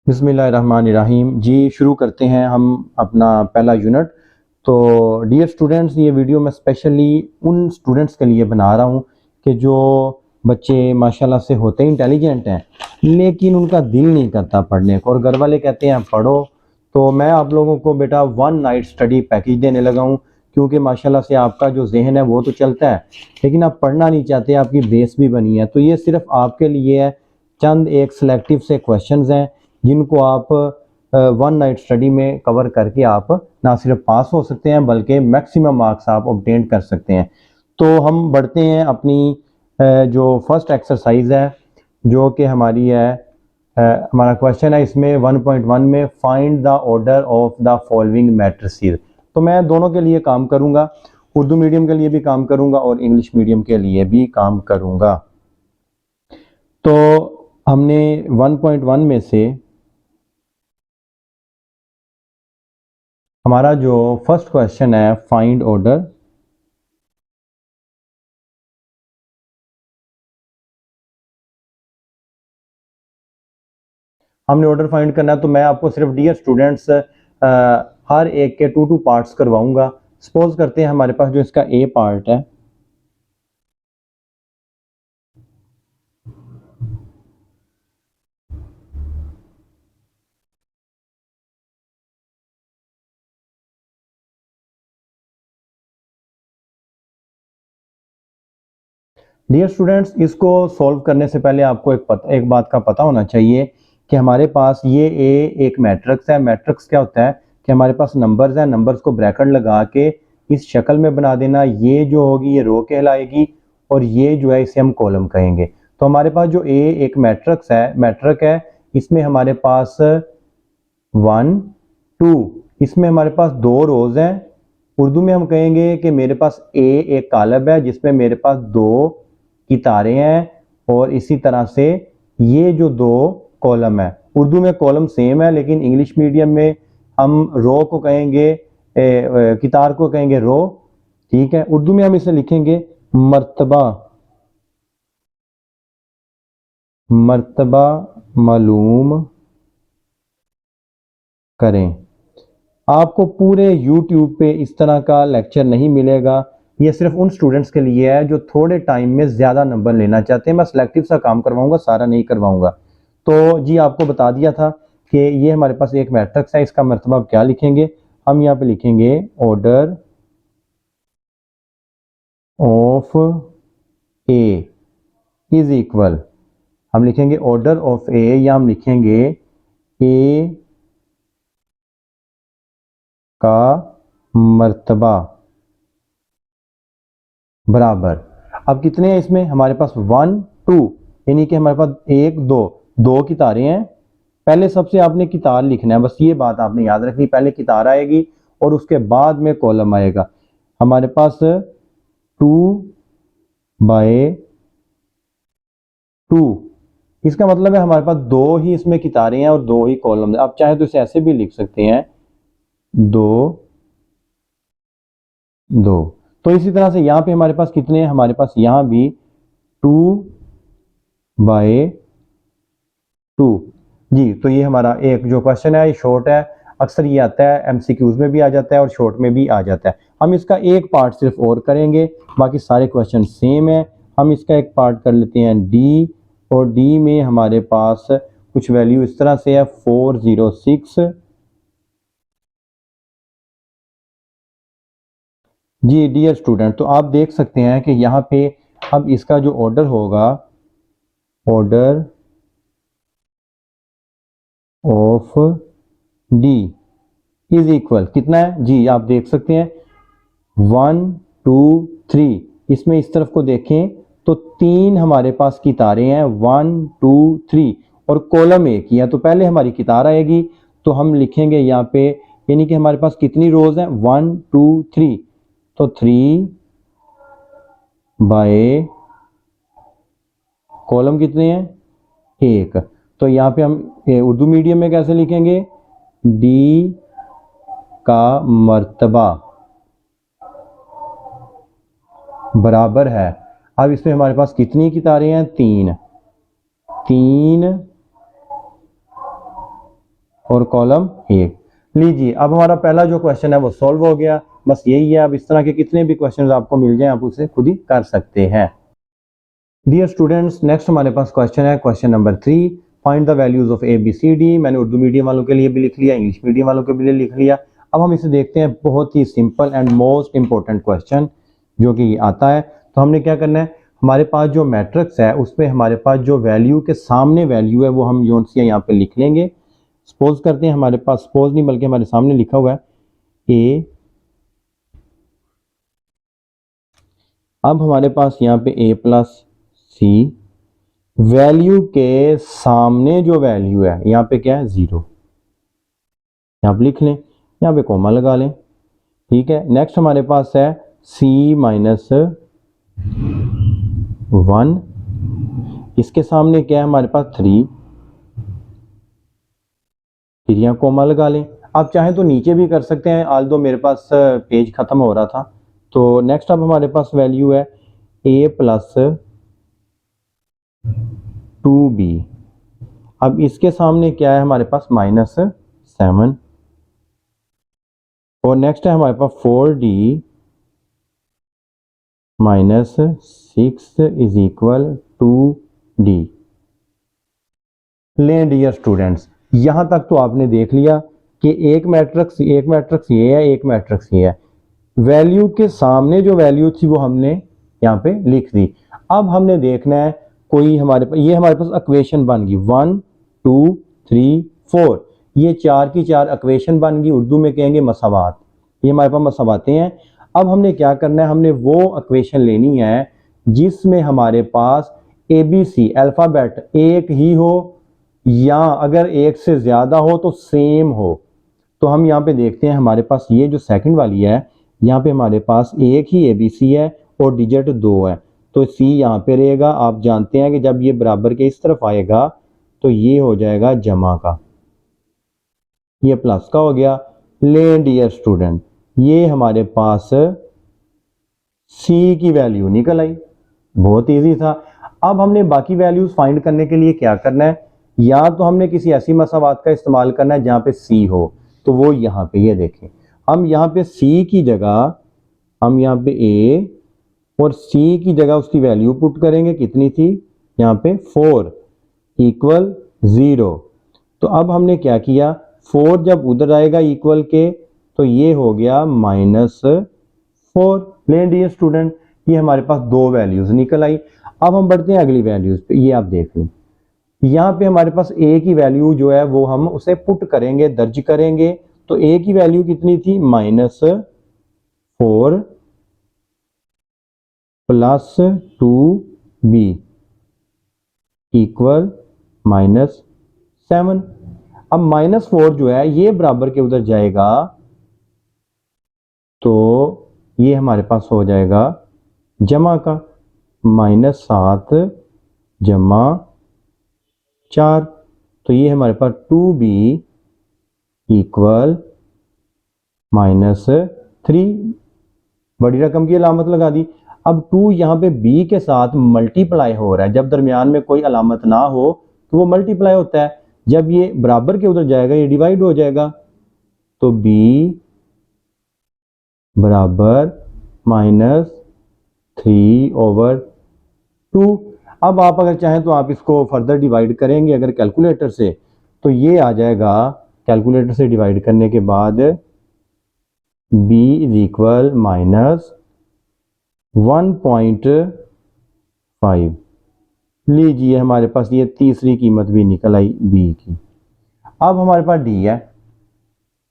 बिस्मिल्लाहिर्रहमानिर्रहीम जी। शुरू करते हैं हम अपना पहला यूनिट। तो डियर स्टूडेंट्स, ये वीडियो मैं स्पेशली उन स्टूडेंट्स के लिए बना रहा हूँ कि जो बच्चे माशाल्लाह से होते इंटेलिजेंट हैं लेकिन उनका दिल नहीं करता पढ़ने को और घर वाले कहते हैं पढ़ो। तो मैं आप लोगों को बेटा 1 नाइट स्टडी पैकेज देने लगा हूँ, क्योंकि माशाल्लाह से आपका जो जहन है वो तो चलता है लेकिन आप पढ़ना नहीं चाहते, आपकी बेस भी बनी है। तो ये सिर्फ आपके लिए है। चंद एक सिलेक्टिव से क्वेश्चंस हैं जिनको आप 1 नाइट स्टडी में कवर करके आप ना सिर्फ पास हो सकते हैं बल्कि मैक्सिमम मार्क्स आप ऑब्टेन कर सकते हैं। तो हम बढ़ते हैं अपनी जो फर्स्ट एक्सरसाइज है जो कि हमारी है। हमारा क्वेश्चन है इसमें 1.1 में find the order of the following matrices. तो मैं दोनों के लिए काम करूंगा, उर्दू मीडियम के लिए भी काम करूंगा और इंग्लिश मीडियम के लिए भी काम करूंगा। तो हमने 1.1 में से हमारा जो फर्स्ट क्वेश्चन है फाइंड ऑर्डर। हमने ऑर्डर फाइंड करना है, तो मैं आपको सिर्फ डियर स्टूडेंट्स हर एक के 2 पार्ट्स करवाऊंगा। सपोज करते हैं हमारे पास जो इसका ए पार्ट है, डियर स्टूडेंट्स इसको सॉल्व करने से पहले आपको एक बात का पता होना चाहिए कि हमारे पास ये ए एक मैट्रिक्स है। मैट्रिक्स क्या होता है कि हमारे पास नंबर्स हैं, नंबर्स को ब्रैकेट लगा के इस शक्ल में बना देना। ये जो होगी ये रो कहलाएगी और ये जो है इसे हम कॉलम कहेंगे। तो हमारे पास जो ए एक मैट्रिक है, इसमें हमारे पास 1 2, इसमें हमारे पास 2 रोज हैं। उर्दू में हम कहेंगे कि मेरे पास ए एक कॉलम है जिसमें मेरे पास 2 कितारें हैं और इसी तरह से ये जो 2 कॉलम है। उर्दू में कॉलम सेम है लेकिन इंग्लिश मीडियम में हम रो को कहेंगे कितार को कहेंगे रो। ठीक है, उर्दू में हम इसे लिखेंगे मर्तबा। मर्तबा मालूम करें। आपको पूरे YouTube पे इस तरह का लेक्चर नहीं मिलेगा। ये सिर्फ उन स्टूडेंट्स के लिए है जो थोड़े टाइम में ज़्यादा नंबर लेना चाहते हैं। मैं सिलेक्टिव सा काम करवाऊंगा, सारा नहीं करवाऊंगा। तो जी आपको बता दिया था कि ये हमारे पास एक मैट्रिक्स है, इसका मर्तबा क्या लिखेंगे। हम यहाँ पे लिखेंगे order of A is equal, हम लिखेंगे ऑर्डर ऑफ ए या हम लिखेंगे ए का मर्तबा बराबर। अब कितने हैं इसमें, हमारे पास 1 2, यानी कि हमारे पास 1 2 2 कितारें हैं। पहले सबसे आपने कितार लिखना है, बस ये बात आपने याद रखनी। पहले कितार आएगी और उसके बाद में कॉलम आएगा। हमारे पास 2/2, इसका मतलब है हमारे पास 2 ही इसमें कितारें हैं और 2 ही कॉलम है। आप चाहे तो इसे ऐसे भी लिख सकते हैं 2 2। तो इसी तरह से यहाँ पे हमारे पास कितने हैं, हमारे पास यहाँ भी 2/2 जी। तो ये हमारा एक जो क्वेश्चन है ये शॉर्ट है, अक्सर ये आता है एमसीक्यूज में भी आ जाता है और शॉर्ट में भी आ जाता है। हम इसका एक पार्ट सिर्फ और करेंगे, बाकी सारे क्वेश्चन सेम है। हम इसका एक पार्ट कर लेते हैं डी, और डी में हमारे पास कुछ वैल्यू इस तरह से है 406 जी। डियर स्टूडेंट, तो आप देख सकते हैं कि यहाँ पे अब इसका जो ऑर्डर होगा, order of D is equal कितना है जी, आप देख सकते हैं 1 2 3। इसमें इस तरफ को देखें तो 3 हमारे पास कितारें हैं 1 2 3 और कॉलम एक ही है। तो पहले हमारी कितार आएगी तो हम लिखेंगे यहाँ पे, यानी कि हमारे पास कितनी रोज हैं 1 2 3, तो 3 बाय कॉलम कितने हैं 1। तो यहाँ पे हम उर्दू मीडियम में कैसे लिखेंगे, डी का मर्तबा बराबर है। अब इसमें हमारे पास कितनी कितारें हैं 3 3 और कॉलम 1। लीजिए अब हमारा पहला जो क्वेश्चन है वो सॉल्व हो गया। बस यही है, अब इस तरह के कितने भी क्वेश्चन आपको मिल जाए आप उसे खुद ही कर सकते हैं। डियर स्टूडेंट्स, नेक्स्ट हमारे पास क्वेश्चन है question number 3, find the values of A B C D. मैंने उर्दू मीडियम वालों के लिए भी लिख लिया, इंग्लिश मीडियम वालों के लिए लिख लिया। अब हम इसे देखते हैं, बहुत ही simple and most important question जो कि आता है। तो हमने क्या करना है, हमारे पास जो मैट्रिक्स है उसमें हमारे पास जो वैल्यू के सामने वैल्यू है वो हम यूनिट्स यहाँ पे लिख लेंगे। सपोज करते हैं हमारे पास, सपोज नहीं बल्कि हमारे सामने लिखा हुआ है ए। अब हमारे पास यहाँ पे ए प्लस सी, वैल्यू के सामने जो वैल्यू है यहाँ पे क्या है 0, यहाँ पे लिख लें, यहाँ पे कोमा लगा लें। ठीक है, नेक्स्ट हमारे पास है c माइनस 1, इसके सामने क्या है हमारे पास 3, फिर यहाँ कोमा लगा लें। आप चाहें तो नीचे भी कर सकते हैं, आल दो मेरे पास पेज खत्म हो रहा था। तो नेक्स्ट अब हमारे पास वैल्यू है a प्लस 2b। अब इसके सामने क्या है हमारे पास -7, और नेक्स्ट है हमारे पास 4d minus 6 is equal to D. लें डियर स्टूडेंट्स, यहां तक तो आपने देख लिया कि एक मैट्रिक्स ये है, एक मैट्रिक्स ये है। वैल्यू के सामने जो वैल्यू थी वो हमने यहाँ पे लिख दी। अब हमने देखना है कोई हमारे पास, ये हमारे पास इक्वेशन बन गई 1 2 3 4, ये 4 की 4 इक्वेशन बन गई, उर्दू में कहेंगे मसावात। ये हमारे पास मसावातें हैं। अब हमने क्या करना है, हमने वो इक्वेशन लेनी है जिसमें हमारे पास ABC अल्फाबेट एक ही हो, या अगर एक से ज्यादा हो तो सेम हो। तो हम यहाँ पे देखते हैं, हमारे पास ये जो सेकंड वाली है यहाँ पे हमारे पास एक ही ABC है और डिजिट 2 है, तो C यहाँ पे रहेगा। आप जानते हैं कि जब ये बराबर के इस तरफ आएगा तो ये हो जाएगा जमा का, ये प्लस का हो गया। ले डियर स्टूडेंट, ये हमारे पास C की वैल्यू निकल आई, बहुत इजी था। अब हमने बाकी वैल्यूज फाइंड करने के लिए क्या करना है, या तो हमने किसी ऐसी मसावात का इस्तेमाल करना है जहां पे C हो, तो वो यहाँ पे ये देखें, हम यहाँ पे C की जगह हम यहाँ पे A और C की जगह उसकी वैल्यू पुट करेंगे, कितनी थी यहाँ पे 4 इक्वल 0। तो अब हमने क्या किया, 4 जब उधर आएगा इक्वल के तो ये हो गया -4। लें डियर स्टूडेंट, ये हमारे पास दो वैल्यूज निकल आई। अब हम बढ़ते हैं अगली वैल्यूज पे, ये आप देख लें, यहाँ पे हमारे पास A की वैल्यू जो है वो हम उसे पुट करेंगे, दर्ज करेंगे। तो A की वैल्यू कितनी थी -4 प्लस 2b इक्वल -7। अब -4 जो है ये बराबर के उधर जाएगा तो ये हमारे पास हो जाएगा जमा का, -7 जमा 4, तो ये हमारे पास 2b इक्वल -3। बड़ी रकम की अलामत लगा दी। अब 2 यहाँ पे b के साथ मल्टीप्लाई हो रहा है, जब दरमियान में कोई अलामत ना हो तो वो मल्टीप्लाई होता है, जब ये बराबर के उधर जाएगा ये डिवाइड हो जाएगा। तो b बराबर -3/2। अब आप अगर चाहें तो आप इसको फर्दर डिवाइड करेंगे अगर कैलकुलेटर से, तो ये आ जाएगा, कैलकुलेटर से डिवाइड करने के बाद b इज इक्वल -1.5। लीजिए हमारे पास ये तीसरी कीमत भी निकल आई b की। अब हमारे पास d है,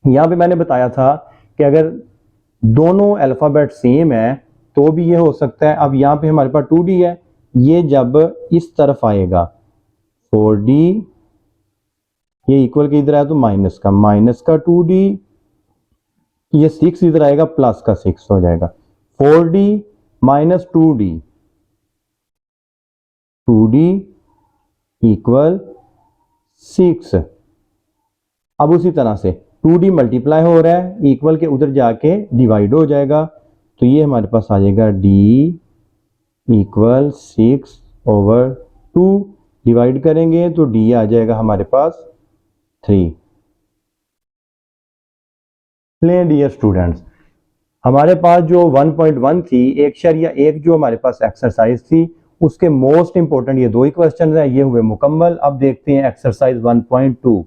यहाँ पे मैंने बताया था कि अगर दोनों अल्फाबेट सेम है तो भी ये हो सकता है। अब यहाँ पे हमारे पास 2d है, ये जब इस तरफ आएगा 4d, ये इक्वल के इधर आया तो माइनस का 2d, ये 6 इधर आएगा प्लस का 6 हो जाएगा। 4d minus 2d equal 6। अब उसी तरह से 2d मल्टीप्लाई हो रहा है, इक्वल के उधर जाके डिवाइड हो जाएगा, तो ये हमारे पास आ जाएगा d इक्वल 6/2। डिवाइड करेंगे तो d आ जाएगा हमारे पास 3। प्लेन डियर स्टूडेंट्स, हमारे पास जो 1.1 थी, 1.1 जो हमारे पास एक्सरसाइज थी, उसके मोस्ट इंपॉर्टेंट ये दो ही क्वेश्चन है, ये हुए मुकम्मल। अब देखते हैं एक्सरसाइज 1.2।